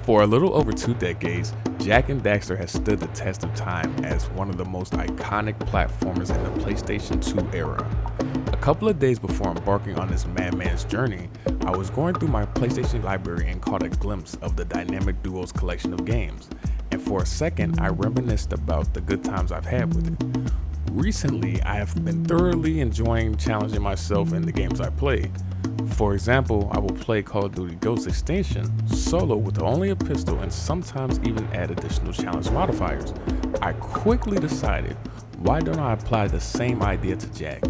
For a little over 2 decades, Jak and Daxter has stood the test of time as one of the most iconic platformers in the PlayStation 2 era. A couple of days before embarking on this madman's journey, I was going through my PlayStation library and caught a glimpse of the Dynamic Duos collection of games, and for a second I reminisced about the good times I've had with it. Recently, I have been thoroughly enjoying challenging myself in the games I play. For example, I will play Call of Duty Ghost Extinction solo with only a pistol and sometimes even add additional challenge modifiers. I quickly decided, why don't I apply the same idea to Jak?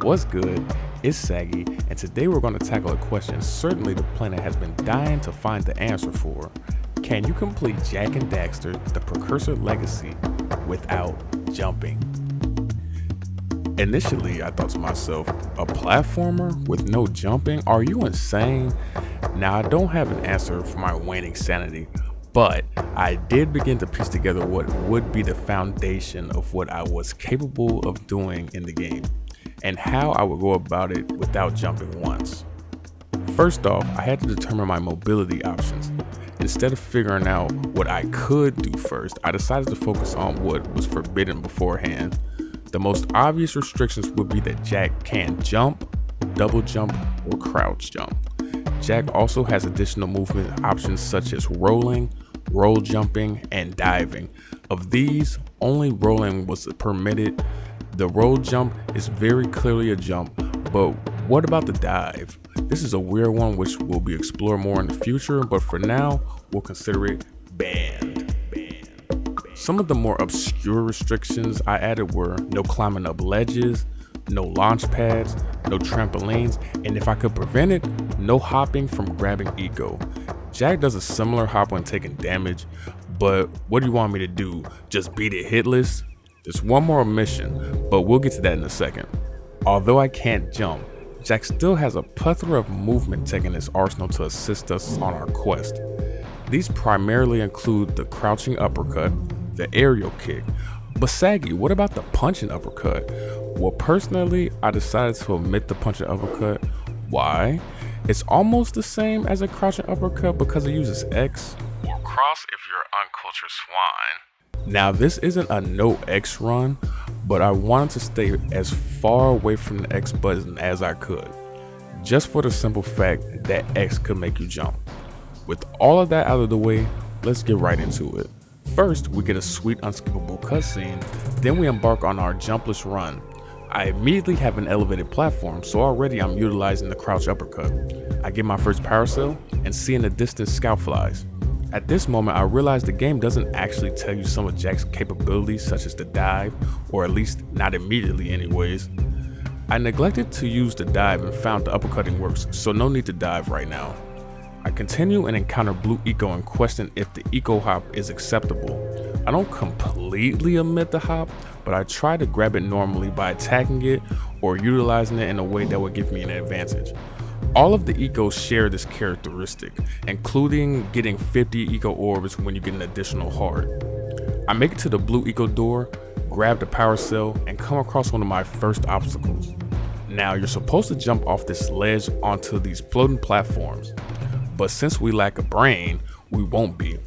What's good? It's Saggi, and today we're going to tackle a question certainly the planet has been dying to find the answer for. Can you complete Jak and Daxter The Precursor Legacy without jumping? Initially, I thought to myself, a platformer with no jumping? Are you insane? Now, I don't have an answer for my waning sanity, but I did begin to piece together what would be the foundation of what I was capable of doing in the game, and how I would go about it without jumping once. First off, I had to determine my mobility options. Instead of figuring out what I could do first, I decided to focus on what was forbidden beforehand. The most obvious restrictions would be that Jak can't jump, double jump, or crouch jump. Jak also has additional movement options such as rolling, roll jumping, and diving. Of these, only rolling was permitted. The roll jump is very clearly a jump, but what about the dive? This is a weird one which will be explored more in the future, but for now, we'll consider it banned. Some of the more obscure restrictions I added were no climbing up ledges, no launch pads, no trampolines, and if I could prevent it, no hopping from grabbing eco. Jak does a similar hop when taking damage, but what do you want me to do? Just beat it hitless? There's one more omission, but we'll get to that in a second. Although I can't jump, Jak still has a plethora of movement tech in his arsenal to assist us on our quest. These primarily include the crouching uppercut, the aerial kick. But Saggi, what about the punching uppercut? Well, personally, I decided to omit the punching uppercut. Why? It's almost the same as a crouching uppercut because it uses X, or cross if you're an uncultured swine. Now, this isn't a no X run, but I wanted to stay as far away from the X button as I could, just for the simple fact that X could make you jump. With all of that out of the way, let's get right into it. First, we get a sweet unskippable cutscene, then we embark on our jumpless run. I immediately have an elevated platform, so already I'm utilizing the crouch uppercut. I get my first power cell and see in the distance scout flies. At this moment, I realize the game doesn't actually tell you some of Jak's capabilities such as the dive, or at least not immediately anyways. I neglected to use the dive and found the uppercutting works, so no need to dive right now. I continue and encounter blue eco and question if the eco hop is acceptable. I don't completely omit the hop, but I try to grab it normally by attacking it or utilizing it in a way that would give me an advantage. All of the ecos share this characteristic, including getting 50 eco orbs when you get an additional heart. I make it to the blue eco door, grab the power cell, and come across one of my first obstacles. Now, you're supposed to jump off this ledge onto these floating platforms, but since we lack a brain, we won't be.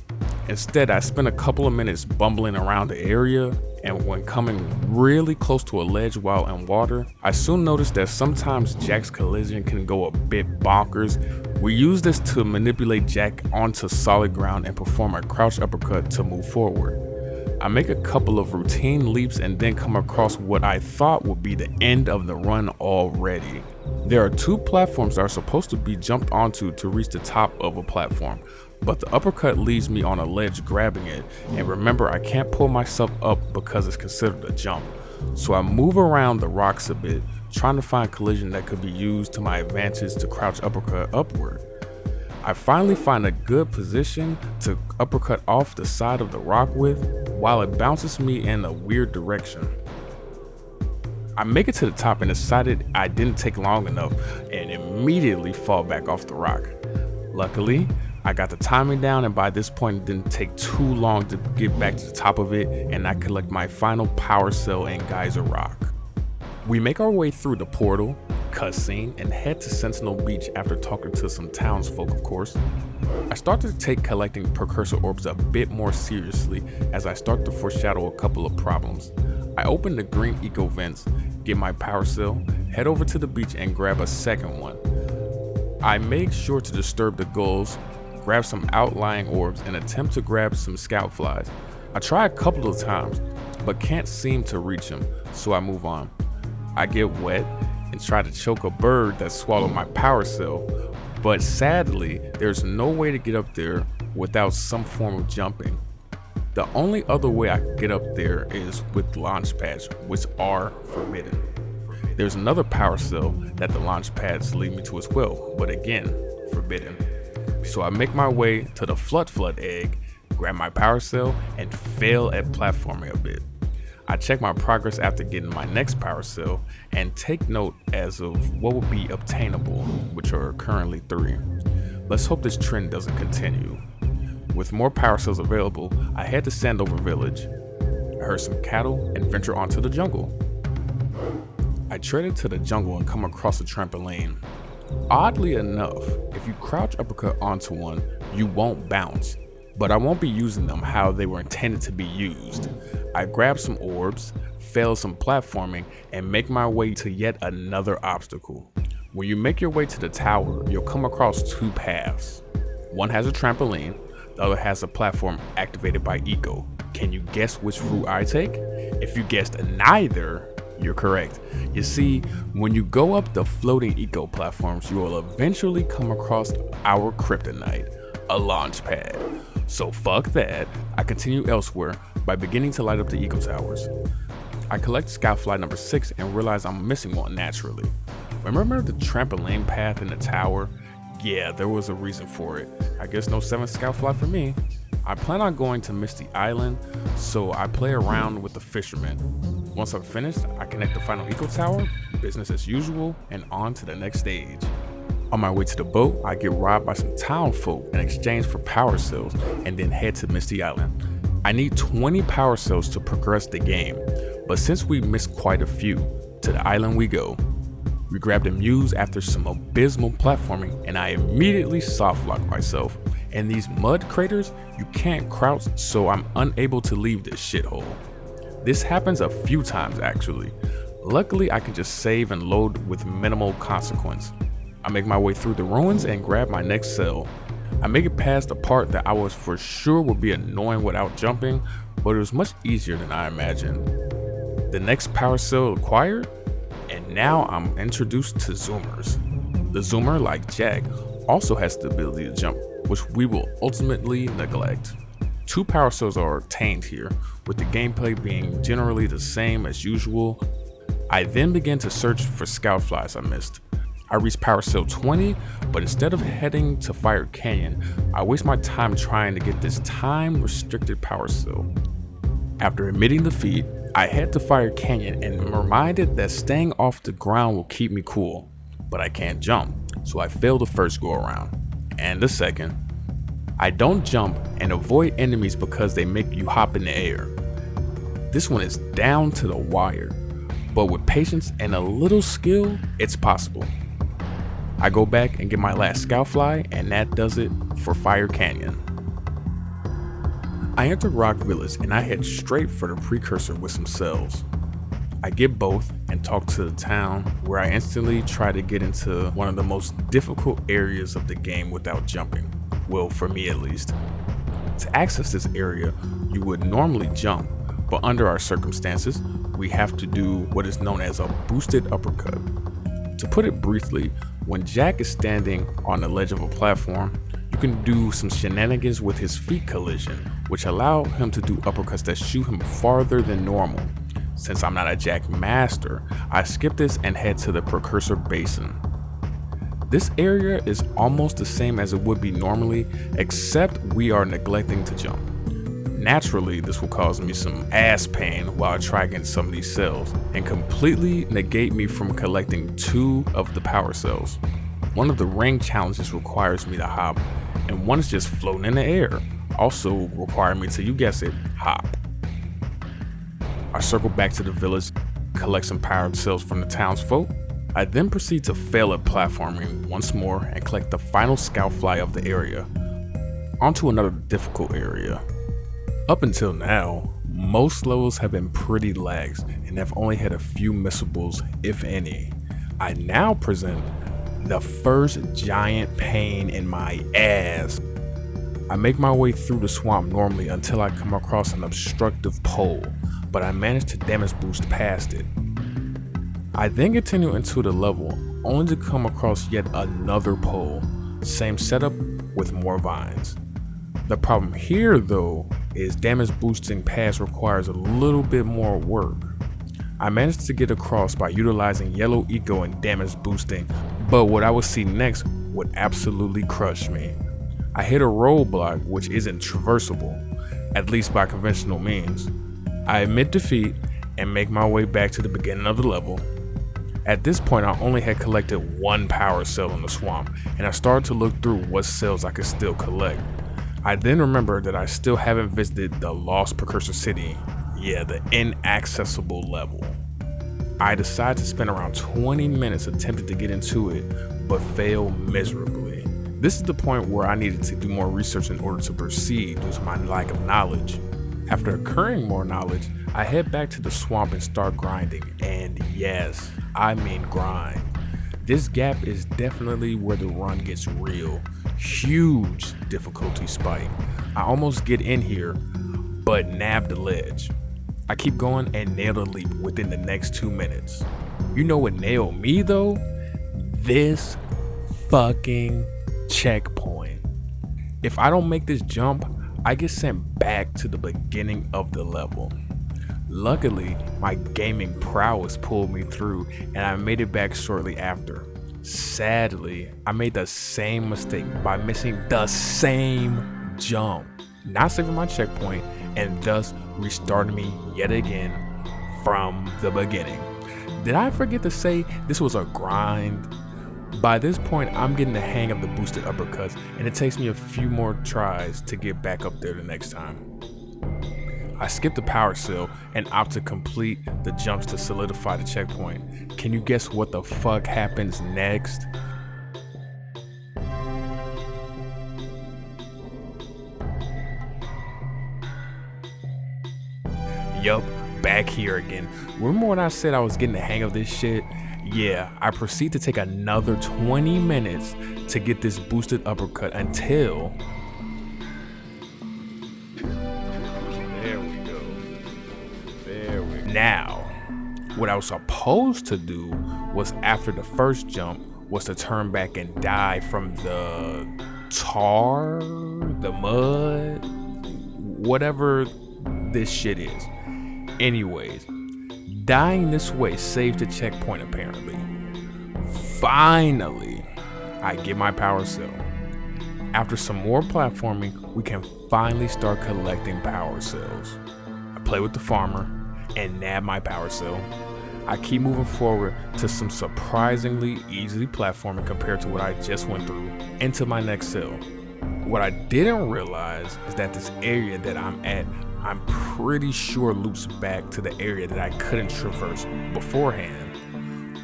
Instead, I spent a couple of minutes bumbling around the area, and when coming really close to a ledge while in water, I soon noticed that sometimes Jak's collision can go a bit bonkers. We use this to manipulate Jak onto solid ground and perform a crouch uppercut to move forward. I make a couple of routine leaps and then come across what I thought would be the end of the run already. There are 2 platforms that are supposed to be jumped onto to reach the top of a platform, but the uppercut leaves me on a ledge grabbing it, and remember I can't pull myself up because it's considered a jump. So I move around the rocks a bit, trying to find collision that could be used to my advantage to crouch uppercut upward. I finally find a good position to uppercut off the side of the rock with, while it bounces me in a weird direction. I make it to the top and decided I didn't take long enough and immediately fall back off the rock. Luckily, I got the timing down, and by this point it didn't take too long to get back to the top of it, and I collect my final power cell and geyser rock. We make our way through the portal, cutscene and head to Sentinel Beach after talking to some townsfolk, of course. I start to take collecting precursor orbs a bit more seriously as I start to foreshadow a couple of problems. I open the green eco vents, get my power cell, head over to the beach and grab a second one. I make sure to disturb the gulls, grab some outlying orbs, and attempt to grab some scout flies. I try a couple of times, but can't seem to reach them, so I move on. I get wet and try to choke a bird that swallowed my power cell, but sadly, there's no way to get up there without some form of jumping. The only other way I can get up there is with launch pads, which are forbidden. There's another power cell that the launch pads lead me to as well, but again, forbidden. So I make my way to the Flood egg, grab my power cell, and fail at platforming a bit. I check my progress after getting my next power cell and take note as of what would be obtainable, which are currently 3. Let's hope this trend doesn't continue. With more power cells available, I head to Sandover Village, herd some cattle, and venture onto the jungle. I tread into the jungle and come across a trampoline. Oddly enough, if you crouch uppercut onto one, you won't bounce, but I won't be using them how they were intended to be used. I grab some orbs, fail some platforming, and make my way to yet another obstacle. When you make your way to the tower, you'll come across 2 paths. One has a trampoline, the other has a platform activated by eco. Can you guess which route I take? If you guessed neither, you're correct. You see, when you go up the floating eco platforms, you will eventually come across our kryptonite, a launch pad. So fuck that, I continue elsewhere by beginning to light up the eco towers. I collect scout fly number 6 and realize I'm missing one naturally. Remember the trampoline path in the tower? Yeah, there was a reason for it. I guess no 7th scout fly for me. I plan on going to Misty Island, so I play around with the fishermen. Once I'm finished, I connect the final eco tower, business as usual, and on to the next stage. On my way to the boat, I get robbed by some town folk in exchange for power cells and then head to Misty Island. I need 20 power cells to progress the game, but since we missed quite a few, to the island we go. We grab the muse after some abysmal platforming and I immediately soft lock myself. In these mud craters, you can't crouch, so I'm unable to leave this shithole. This happens a few times actually. Luckily, I can just save and load with minimal consequence. I make my way through the ruins and grab my next cell. I make it past the part that I was for sure would be annoying without jumping, but it was much easier than I imagined. The next power cell acquired, and now I'm introduced to zoomers. The zoomer, like Jak, also has the ability to jump, which we will ultimately neglect. 2 power cells are obtained here, with the gameplay being generally the same as usual. I then begin to search for scout flies I missed. I reach power cell 20, but instead of heading to Fire Canyon, I waste my time trying to get this time-restricted power cell. After admitting defeat, I head to Fire Canyon and am reminded that staying off the ground will keep me cool, but I can't jump, so I fail the first go around, and the second. I don't jump and avoid enemies because they make you hop in the air. This one is down to the wire, but with patience and a little skill, it's possible. I go back and get my last scout fly, and that does it for Fire Canyon. I enter Rock Village and I head straight for the Precursor with some cells. I get both and talk to the town, where I instantly try to get into one of the most difficult areas of the game without jumping. Well, for me at least. To access this area, you would normally jump, but under our circumstances, we have to do what is known as a boosted uppercut. To put it briefly, when Jak is standing on the ledge of a platform, you can do some shenanigans with his feet collision, which allow him to do uppercuts that shoot him farther than normal. Since I'm not a Jak master, I skip this and head to the Precursor Basin. This area is almost the same as it would be normally, except we are neglecting to jump. Naturally, this will cause me some ass pain while I try against some of these cells, and completely negate me from collecting 2 of the power cells. One of the ring challenges requires me to hop, and one is just floating in the air, also requiring me to, you guess it, hop. I circle back to the village, collect some powered cells from the townsfolk. I then proceed to fail at platforming once more and collect the final scout fly of the area. Onto another difficult area. Up until now, most levels have been pretty lags and have only had a few missables, if any. I now present the first giant pain in my ass. I make my way through the swamp normally until I come across an obstructive pole, but I manage to damage boost past it. I then continue into the level, only to come across yet another pole, same setup with more vines. The problem here though is damage boosting past requires a little bit more work. I managed to get across by utilizing yellow eco and damage boosting, but what I would see next would absolutely crush me. I hit a roadblock which isn't traversable, at least by conventional means. I admit defeat and make my way back to the beginning of the level. At this point I only had collected one power cell in the swamp, and I started to look through what cells I could still collect. I then remembered that I still haven't visited the lost Precursor City, the inaccessible level. I decided to spend around 20 minutes attempting to get into it, but fail miserably. This is the point where I needed to do more research in order to proceed due to my lack of knowledge. After accruing more knowledge, I head back to the swamp and start grinding, and yes, I mean grind. This gap is definitely where the run gets real. Huge difficulty spike. I almost get in here, but nab the ledge. I keep going and nail the leap within the next 2 minutes. You know what nailed me though? This fucking checkpoint. If I don't make this jump, I get sent back to the beginning of the level. Luckily, my gaming prowess pulled me through and I made it back shortly after. Sadly, I made the same mistake by missing the same jump, not saving my checkpoint, and thus restarting me yet again from the beginning. Did I forget to say this was a grind? By this point, I'm getting the hang of the boosted uppercuts, and it takes me a few more tries to get back up there the next time. I skip the power cell and opt to complete the jumps to solidify the checkpoint. Can you guess what the fuck happens next? Yup, back here again. Remember when I said I was getting the hang of this shit? Yeah, I proceed to take another 20 minutes to get this boosted uppercut until... There we go. Now, what I was supposed to do was after the first jump was to turn back and die from the tar, the mud, whatever this shit is. Anyways, dying this way saved the checkpoint apparently. Finally, I get my power cell. After some more platforming, we can finally start collecting power cells. I play with the farmer and nab my power cell. I keep moving forward to some surprisingly easy platforming compared to what I just went through into my next cell. What I didn't realize is that this area that I'm at, I'm pretty sure loops back to the area that I couldn't traverse beforehand.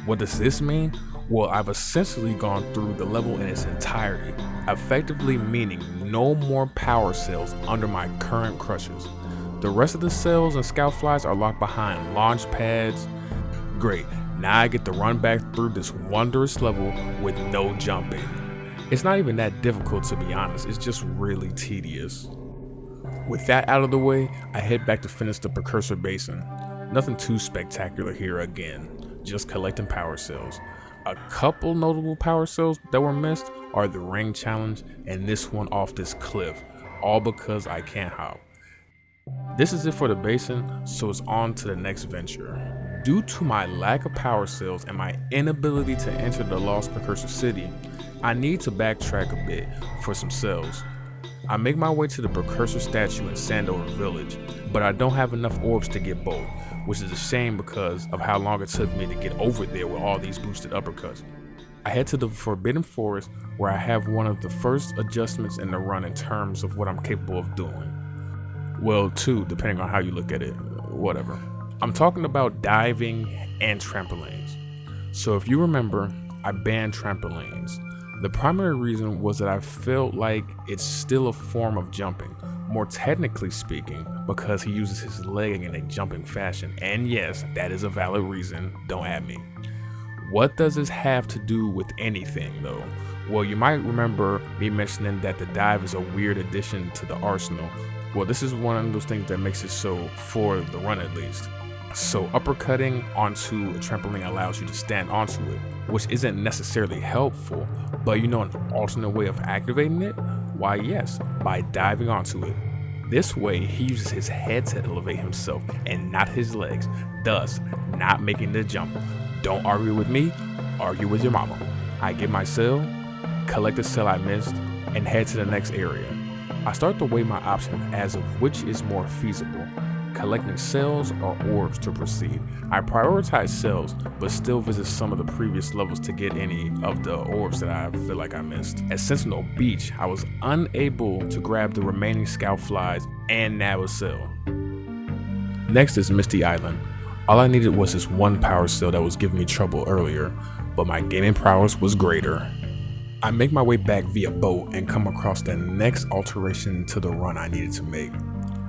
What does this mean? Well, I've essentially gone through the level in its entirety, effectively meaning no more power cells under my current crushes. The rest of the cells and scout flies are locked behind launch pads. Great, now I get to run back through this wondrous level with no jumping. It's not even that difficult to be honest, it's just really tedious. With that out of the way, I head back to finish the Precursor Basin. Nothing too spectacular here again, just collecting power cells. A couple notable power cells that were missed are the ring challenge and this one off this cliff, all because I can't hop. This is it for the basin, so it's on to the next venture. Due to my lack of power cells and my inability to enter the lost Precursor City, I need to backtrack a bit for some cells. I make my way to the Precursor statue in Sandover Village, but I don't have enough orbs to get both, which is a shame because of how long it took me to get over there with all these boosted uppercuts. I head to the Forbidden Forest where I have one of the first adjustments in the run in terms of what I'm capable of doing. Well, two, depending on how you look at it, whatever. I'm talking about diving and trampolines. So if you remember, I banned trampolines. The primary reason was that I felt like it's still a form of jumping, more technically speaking, because he uses his leg in a jumping fashion. And yes, that is a valid reason, don't at me. What does this have to do with anything though? Well, you might remember me mentioning that the dive is a weird addition to the arsenal. Well, this is one of those things that makes it so, for the run at least. So uppercutting onto a trampoline allows you to stand onto it, which isn't necessarily helpful, but you know an alternate way of activating it? Why yes, by diving onto it. This way, he uses his head to elevate himself and not his legs, thus not making the jump. Don't argue with me, argue with your mama. I get my cell, collect the cell I missed, and head to the next area. I start to weigh my options as of which is more feasible, collecting cells or orbs to proceed. I prioritize cells, but still visit some of the previous levels to get any of the orbs that I feel like I missed. At Sentinel Beach, I was unable to grab the remaining scout flies and nab a cell. Next is Misty Island. All I needed was this one power cell that was giving me trouble earlier, but my gaming prowess was greater. I make my way back via boat and come across the next alteration to the run I needed to make.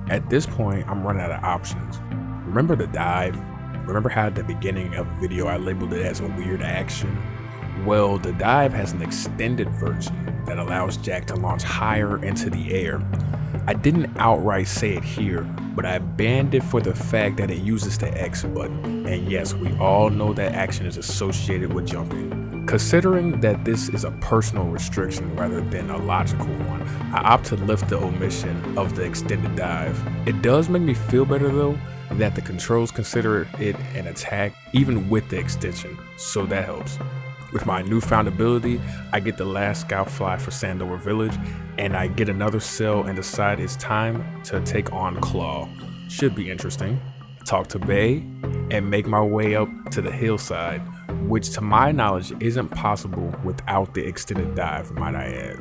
At this point, I'm running out of options. Remember the dive? Remember how at the beginning of the video I labeled it as a weird action? Well, the dive has an extended version that allows Jak to launch higher into the air. I didn't outright say it here, but I banned it for the fact that it uses the X button. And yes, we all know that action is associated with jumping. Considering that this is a personal restriction rather than a logical one, I opt to lift the omission of the extended dive. It does make me feel better though, that the controls consider it an attack even with the extension, so that helps. With my newfound ability, I get the last scout fly for Sandover Village, and I get another cell and decide it's time to take on Claw. Should be interesting. Talk to Bay, and make my way up to the hillside, which to my knowledge isn't possible without the extended dive, might I add.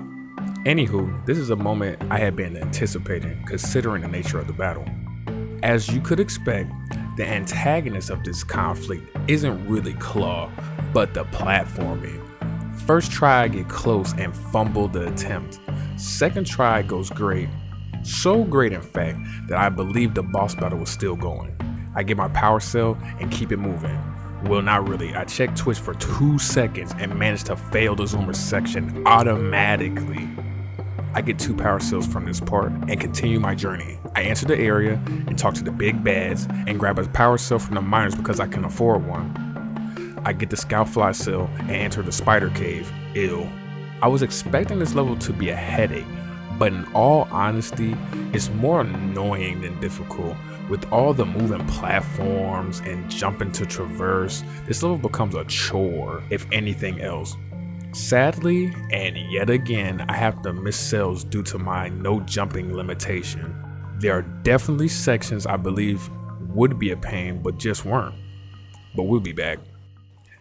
Anywho, this is a moment I had been anticipating considering the nature of the battle. As you could expect, the antagonist of this conflict isn't really Claw, but the platforming. First try I get close and fumble the attempt. Second try goes great. So great in fact that I believe the boss battle was still going. I get my power cell and keep it moving. Well, not really. I check Twitch for 2 seconds and manage to fail the zoomer section automatically. I get 2 power cells from this part and continue my journey. I enter the area and talk to the big bads and grab a power cell from the miners because I can afford one. I get the scout fly cell and enter the spider cave. Ew. I was expecting this level to be a headache, but in all honesty, it's more annoying than difficult. With all the moving platforms and jumping to traverse, this level becomes a chore, if anything else. Sadly, and yet again, I have to miss cells due to my no jumping limitation. There are definitely sections I believe would be a pain, but just weren't. But we'll be back.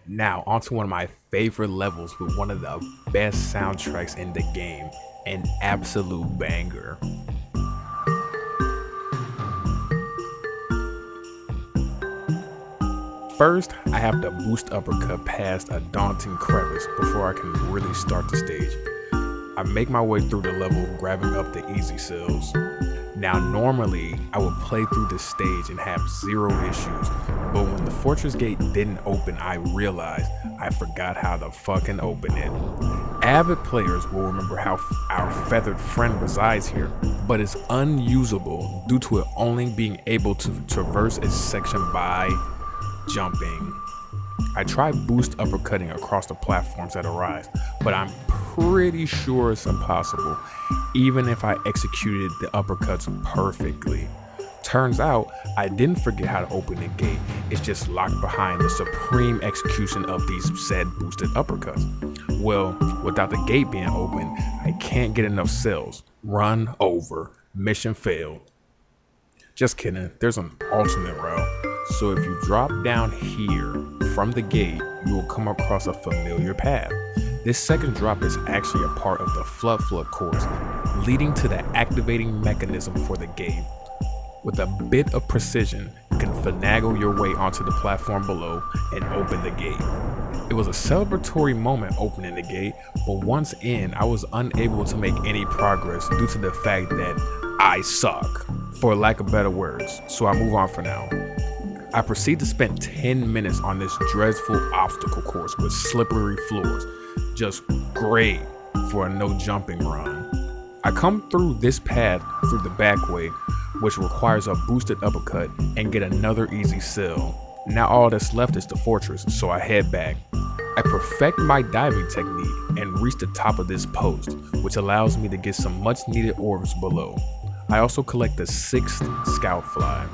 Now, onto one of my favorite levels with one of the best soundtracks in the game, an absolute banger. First, I have to boost uppercut past a daunting crevice before I can really start the stage. I make my way through the level, grabbing up the easy cells. Now normally, I would play through this stage and have 0 issues, but when the fortress gate didn't open, I realized I forgot how to fucking open it. Avid players will remember how our feathered friend resides here, but is unusable due to it only being able to traverse its section by jumping. I try boost uppercutting across the platforms that arise, but I'm pretty sure it's impossible, even if I executed the uppercuts perfectly. Turns out, I didn't forget how to open the gate, it's just locked behind the supreme execution of these said boosted uppercuts. Well, without the gate being open, I can't get enough cells. Run over. Mission failed. Just kidding, there's an alternate route. So if you drop down here from the gate, you will come across a familiar path. This second drop is actually a part of the Flood course, leading to the activating mechanism for the gate. With a bit of precision, you can finagle your way onto the platform below and open the gate. It was a celebratory moment opening the gate, but once in, I was unable to make any progress due to the fact that I suck, for lack of better words, so I move on for now. I proceed to spend 10 minutes on this dreadful obstacle course with slippery floors, just great for a no jumping run. I come through this path through the back way, which requires a boosted uppercut, and get another easy sill. Now all that's left is the fortress, so I head back. I perfect my diving technique and reach the top of this post, which allows me to get some much needed orbs below. I also collect the 6th scout fly.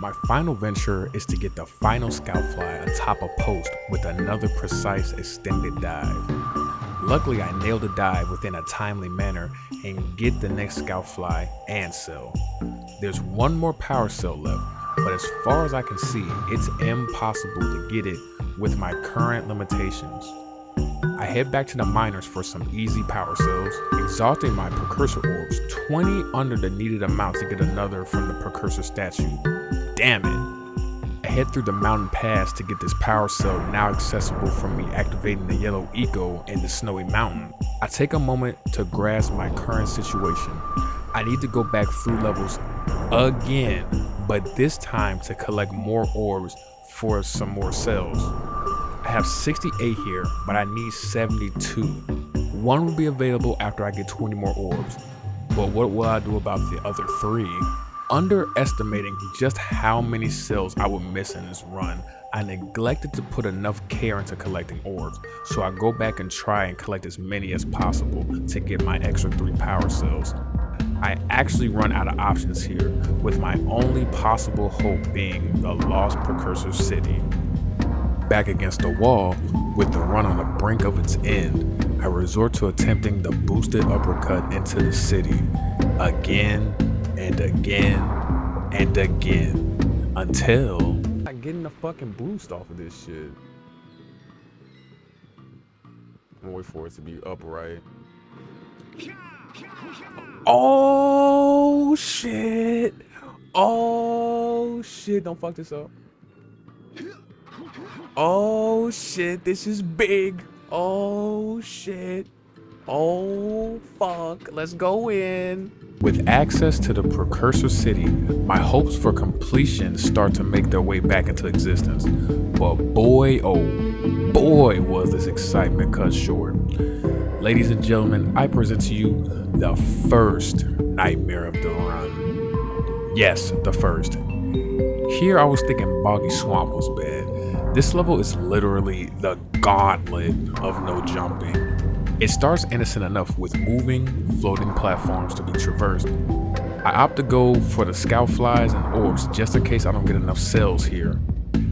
My final venture is to get the final scout fly atop a post with another precise extended dive. Luckily, I nailed the dive within a timely manner and get the next scout fly and cell. There's one more power cell left, but as far as I can see, it's impossible to get it with my current limitations. I head back to the miners for some easy power cells, exhausting my precursor orbs 20 under the needed amount to get another from the precursor statue. Damn it. I head through the mountain pass to get this power cell now accessible from me activating the yellow eco in the snowy mountain. I take a moment to grasp my current situation. I need to go back through levels again, but this time to collect more orbs for some more cells. I have 68 here, but I need 72. One will be available after I get 20 more orbs, but what will I do about the other 3? Underestimating just how many cells I would miss in this run, I neglected to put enough care into collecting orbs, so I go back and try and collect as many as possible to get my extra 3 power cells. I actually run out of options here, with my only possible hope being the lost Precursor City. Back against the wall, with the run on the brink of its end, I resort to attempting the boosted uppercut into the city, again and again and again, until I'm not getting a fucking boost off of this shit. I'm gonna wait for it to be upright. Oh shit! Oh shit! Don't fuck this up. Oh shit! This is big. Oh shit! Oh fuck! Let's go in. With access to the Precursor City, my hopes for completion start to make their way back into existence. But boy, oh boy, was this excitement cut short. Ladies and gentlemen, I present to you the first nightmare of the run. Yes, the first. Here I was thinking Boggy Swamp was bad. This level is literally the gauntlet of no jumping. It starts innocent enough with moving, floating platforms to be traversed. I opt to go for the scout flies and orbs just in case I don't get enough cells here.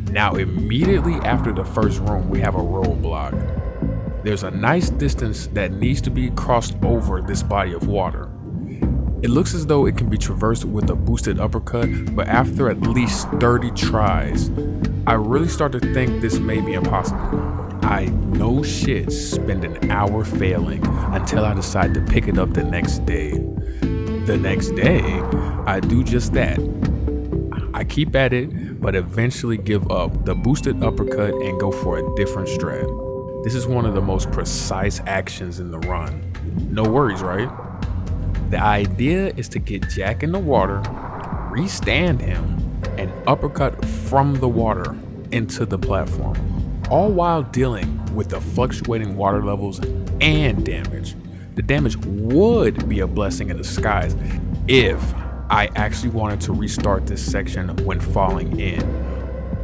Now immediately after the first room, we have a roadblock. There's a nice distance that needs to be crossed over this body of water. It looks as though it can be traversed with a boosted uppercut, but after at least 30 tries, I really start to think this may be impossible. I no shit spend an hour failing until I decide to pick it up the next day. The next day, I do just that. I keep at it, but eventually give up the boosted uppercut and go for a different strat. This is one of the most precise actions in the run. No worries, right? The idea is to get Jak in the water, restand him, and uppercut from the water into the platform, all while dealing with the fluctuating water levels and damage. The damage would be a blessing in disguise if I actually wanted to restart this section when falling in,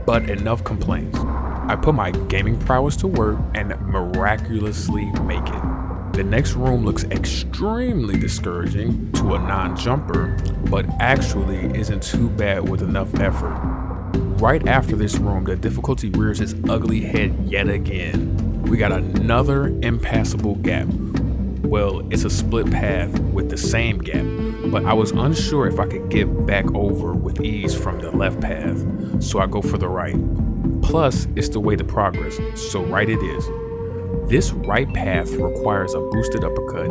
but enough complaints. I put my gaming prowess to work and miraculously make it. The next room looks extremely discouraging to a non-jumper, but actually isn't too bad with enough effort. Right after this room, the difficulty rears its ugly head yet again. We got another impassable gap. Well, it's a split path with the same gap, but I was unsure if I could get back over with ease from the left path, so I go for the right. Plus, it's the way to progress, so right it is. This right path requires a boosted uppercut,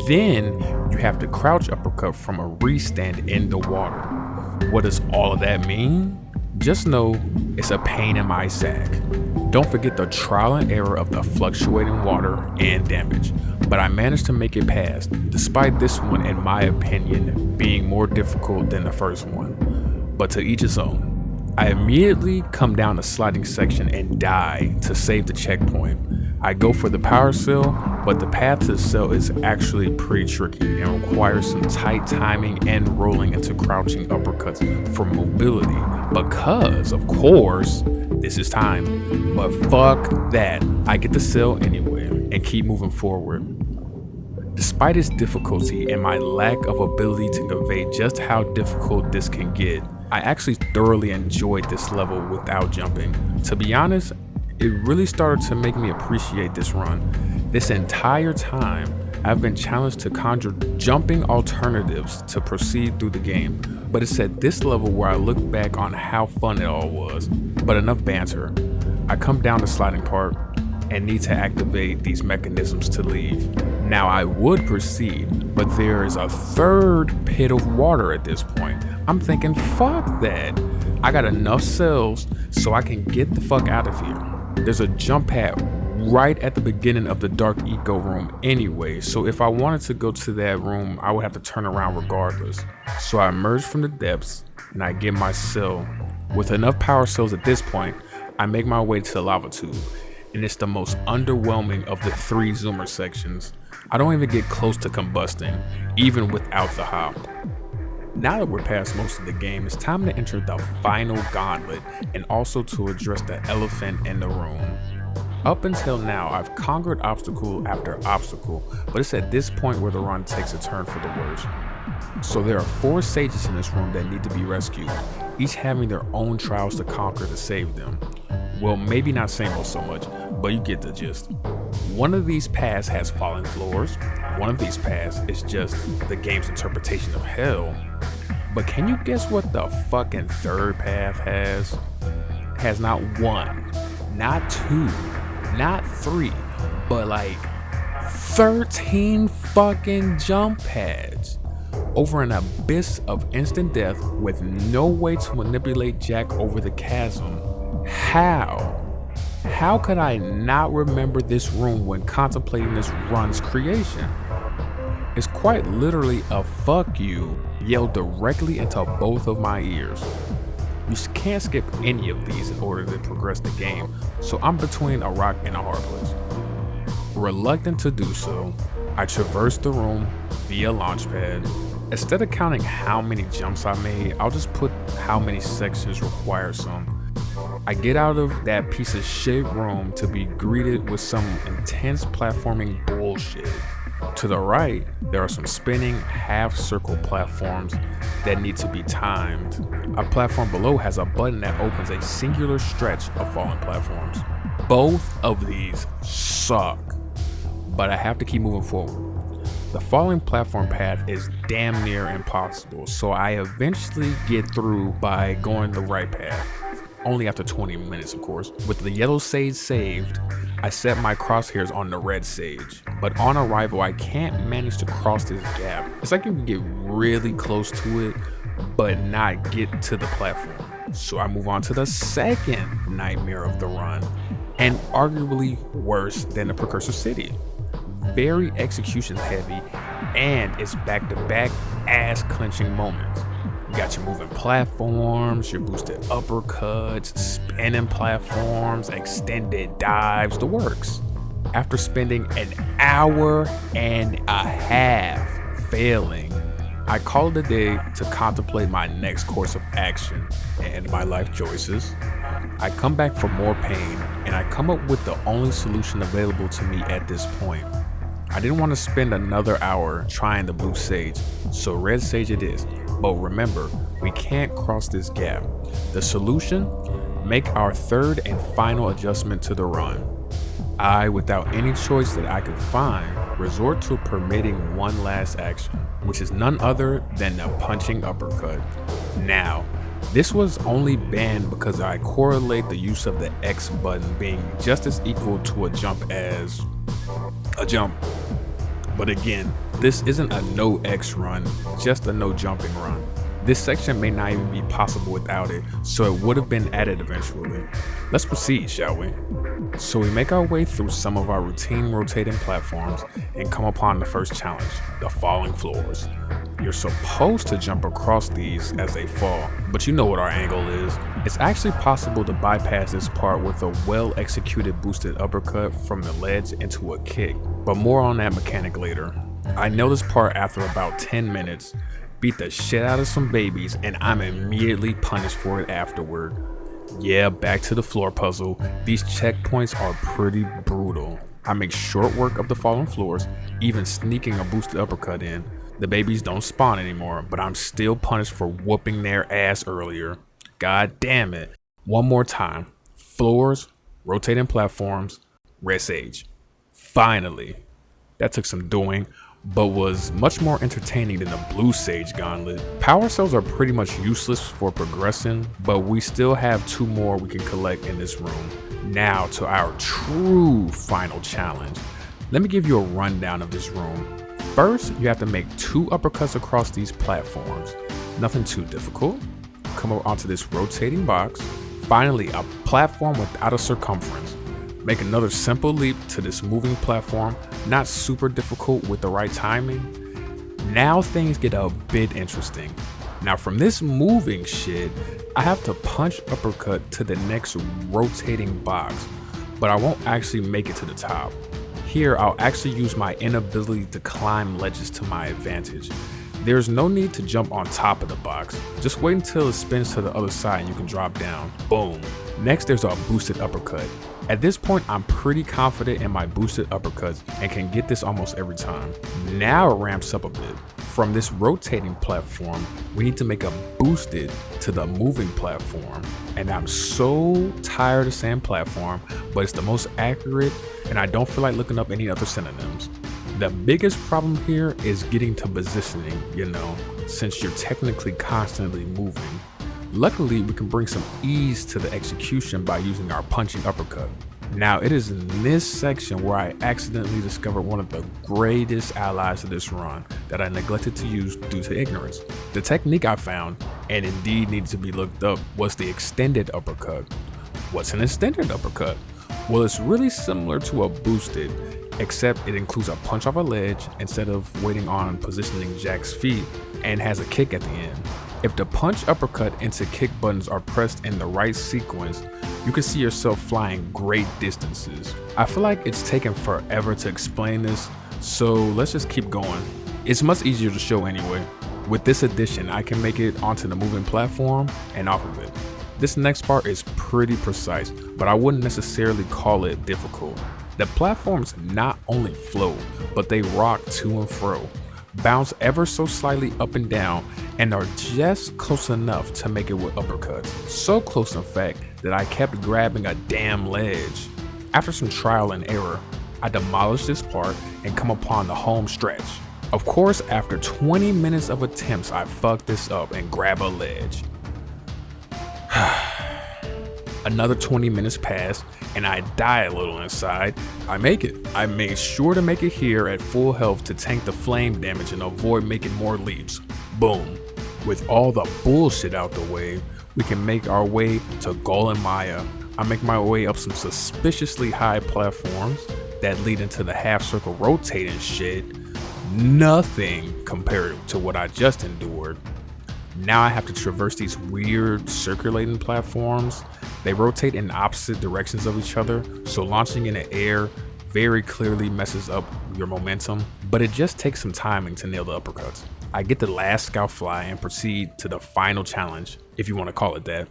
then you have to crouch uppercut from a restand in the water. What does all of that mean? Just know it's a pain in my sack. Don't forget the trial and error of the fluctuating water and damage, but I managed to make it past, despite this one, in my opinion, being more difficult than the first one. But to each his own. I immediately come down the sliding section and die to save the checkpoint. I go for the power cell, but the path to the cell is actually pretty tricky and requires some tight timing and rolling into crouching uppercuts for mobility, because of course, this is time. But fuck that, I get the cell anyway and keep moving forward. Despite its difficulty and my lack of ability to convey just how difficult this can get, I actually thoroughly enjoyed this level without jumping. To be honest, it really started to make me appreciate this run. This entire time, I've been challenged to conjure jumping alternatives to proceed through the game, but it's at this level where I look back on how fun it all was. But enough banter. I come down the sliding part and need to activate these mechanisms to leave. Now I would proceed, but there is a third pit of water at this point. I'm thinking, fuck that. I got enough cells so I can get the fuck out of here. There's a jump pad right at the beginning of the dark eco room anyway, so if I wanted to go to that room, I would have to turn around regardless. So I emerge from the depths and I get my cell. With enough power cells at this point, I make my way to the lava tube, and it's the most underwhelming of the 3 zoomer sections. I don't even get close to combusting, even without the hop. Now that we're past most of the game, it's time to enter the final gauntlet and also to address the elephant in the room. Up until now, I've conquered obstacle after obstacle, but it's at this point where the run takes a turn for the worse. So there are 4 sages in this room that need to be rescued, each having their own trials to conquer to save them. Well, maybe not Samo so much, but you get the gist. One of these paths has fallen floors, one of these paths is just the game's interpretation of hell. But can you guess what the fucking third path has? Has not 1, not 2, not 3, but like 13 fucking jump pads over an abyss of instant death with no way to manipulate Jak over the chasm. How could I not remember this room when contemplating this run's creation? It's quite literally a fuck you yelled directly into both of my ears. You can't skip any of these in order to progress the game, so I'm between a rock and a hard place. Reluctant to do so, I traverse the room via launchpad. Instead of counting how many jumps I made, I'll just put how many sections require some. I get out of that piece of shit room to be greeted with some intense platforming bullshit. To the right, there are some spinning half-circle platforms that need to be timed. A platform below has a button that opens a singular stretch of fallen platforms. Both of these suck, but I have to keep moving forward. The falling platform path is damn near impossible, so I eventually get through by going the right path. Only after 20 minutes, of course. With the yellow sage saved, I set my crosshairs on the red sage, but on arrival, I can't manage to cross this gap. It's like you can get really close to it, but not get to the platform. So I move on to the second nightmare of the run, and arguably worse than the Precursor City. Very execution heavy, and it's back-to-back ass-clenching moments. You got your moving platforms, your boosted uppercuts, spinning platforms, extended dives, the works. After spending an hour and a half failing, I call it a day to contemplate my next course of action and my life choices. I come back for more pain, and I come up with the only solution available to me at this point. I didn't want to spend another hour trying the blue sage, so red sage it is. But remember, we can't cross this gap. The solution? Make our third and final adjustment to the run. I, without any choice that I could find, resort to permitting one last action, which is none other than a punching uppercut. Now, this was only banned because I correlate the use of the X button being just as equal to a jump as a jump. But again, this isn't a no X run, just a no jumping run. This section may not even be possible without it, so it would have been added eventually. Let's proceed, shall we? So we make our way through some of our routine rotating platforms and come upon the first challenge, the falling floors. You're supposed to jump across these as they fall, but you know what our angle is. It's actually possible to bypass this part with a well-executed boosted uppercut from the ledge into a kick, but more on that mechanic later. I know this part after about 10 minutes, beat the shit out of some babies, and I'm immediately punished for it afterward. Yeah, back to the floor puzzle. These checkpoints are pretty brutal. I make short work of the fallen floors, even sneaking a boosted uppercut in. The babies don't spawn anymore, but I'm still punished for whooping their ass earlier. God damn it. One more time. Floors, rotating platforms, red sage. Finally. That took some doing, but was much more entertaining than the blue sage gauntlet. Power cells are pretty much useless for progressing, but we still have 2 more we can collect in this room. Now to our true final challenge. Let me give you a rundown of this room. First, you have to make 2 uppercuts across these platforms. Nothing too difficult. Come up onto this rotating box. Finally, a platform without a circumference. Make another simple leap to this moving platform, not super difficult with the right timing. Now things get a bit interesting. Now from this moving shit, I have to punch uppercut to the next rotating box, but I won't actually make it to the top. Here, I'll actually use my inability to climb ledges to my advantage. There's no need to jump on top of the box. Just wait until it spins to the other side and you can drop down. Boom. Next, there's a boosted uppercut. At this point, I'm pretty confident in my boosted uppercuts and can get this almost every time. Now it ramps up a bit. From this rotating platform, we need to make a boosted to the moving platform. And I'm so tired of saying platform, but it's the most accurate and I don't feel like looking up any other synonyms. The biggest problem here is getting to positioning, since you're technically constantly moving. Luckily, we can bring some ease to the execution by using our punching uppercut. Now, it is in this section where I accidentally discovered one of the greatest allies of this run that I neglected to use due to ignorance. The technique I found, and indeed needed to be looked up, was the extended uppercut. What's an extended uppercut? Well, it's really similar to a boosted, except it includes a punch off a ledge instead of waiting on positioning Jak's feet, and has a kick at the end. If the punch, uppercut, into kick buttons are pressed in the right sequence, you can see yourself flying great distances. I feel like it's taken forever to explain this, so let's just keep going. It's much easier to show anyway. With this addition, I can make it onto the moving platform and off of it. This next part is pretty precise, but I wouldn't necessarily call it difficult. The platforms not only float, but they rock to and fro, bounce ever so slightly up and down, and are just close enough to make it with uppercuts. So close in fact that I kept grabbing a damn ledge. After some trial and error, I demolished this part and come upon the home stretch. Of course, after 20 minutes of attempts, I fucked this up and grab a ledge. Another 20 minutes pass and I die a little inside. I make it. I made sure to make it here at full health to tank the flame damage and avoid making more leaps. Boom. With all the bullshit out the way, we can make our way to Golem Maya. I make my way up some suspiciously high platforms that lead into the half circle rotating shit. Nothing compared to what I just endured. Now I have to traverse these weird circulating platforms. They rotate in opposite directions of each other, so launching in the air very clearly messes up your momentum, but it just takes some timing to nail the uppercuts. I get the last scout fly and proceed to the final challenge, if you want to call it that.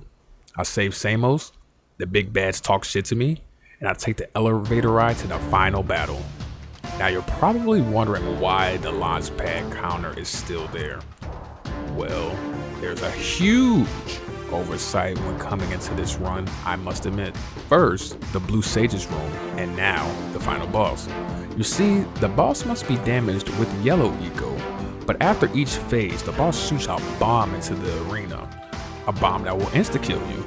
I save Samos, the big bads talk shit to me, and I take the elevator ride to the final battle. Now you're probably wondering why the launch pad counter is still there. Well, there's a huge oversight when coming into this run, I must admit. First, the Blue Sage's room, and now the final boss. You see, the boss must be damaged with yellow eco, but after each phase, the boss shoots a bomb into the arena. A bomb that will insta-kill you.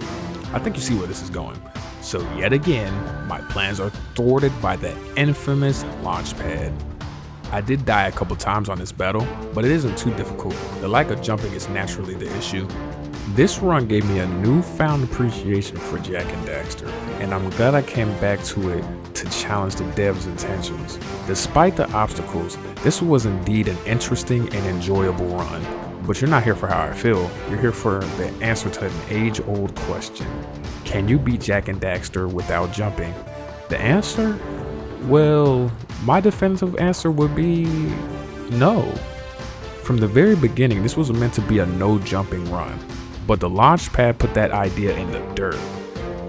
I think you see where this is going. So yet again, my plans are thwarted by the infamous launch pad. I did die a couple times on this battle, but it isn't too difficult. The lack of jumping is naturally the issue. This run gave me a newfound appreciation for Jak and Daxter, and I'm glad I came back to it to challenge the devs' intentions. Despite the obstacles, this was indeed an interesting and enjoyable run. But you're not here for how I feel, you're here for the answer to an age-old question. Can you beat Jak and Daxter without jumping? The answer? Well, my definitive answer would be no. From the very beginning, this was meant to be a no jumping run, but the launchpad put that idea in the dirt.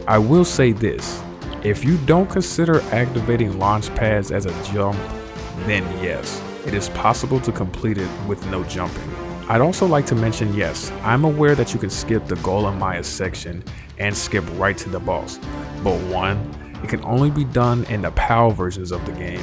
I will say this, if you don't consider activating launch pads as a jump, then yes, it is possible to complete it with no jumping. I'd also like to mention, yes, I'm aware that you can skip the Golem Maya section and skip right to the boss, but 1, it can only be done in the PAL versions of the game,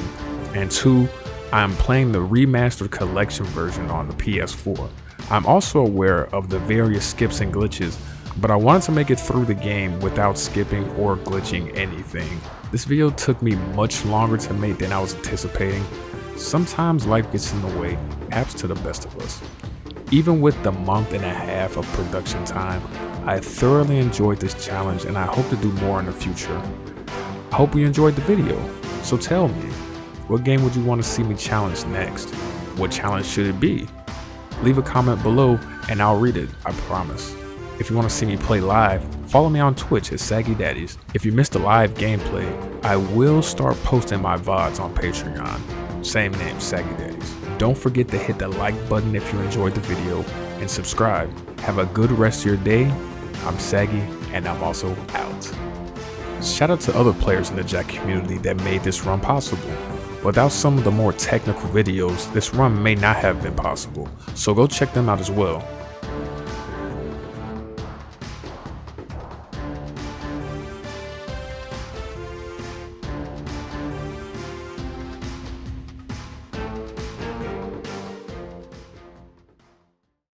and 2, I'm playing the remastered collection version on the PS4. I'm also aware of the various skips and glitches, but I wanted to make it through the game without skipping or glitching anything. This video took me much longer to make than I was anticipating. Sometimes life gets in the way, perhaps to the best of us. Even with the month and a half of production time, I thoroughly enjoyed this challenge and I hope to do more in the future. I hope you enjoyed the video, so tell me, what game would you want to see me challenge next? What challenge should it be? Leave a comment below and I'll read it, I promise. If you want to see me play live, follow me on Twitch at Saggi Daddis. If you missed the live gameplay, I will start posting my VODs on Patreon. Same name, Saggi Daddis. Don't forget to hit the like button if you enjoyed the video and subscribe. Have a good rest of your day. I'm Saggi and I'm also out. Shout out to other players in the Jak community that made this run possible. Without some of the more technical videos, this run may not have been possible, so go check them out as well.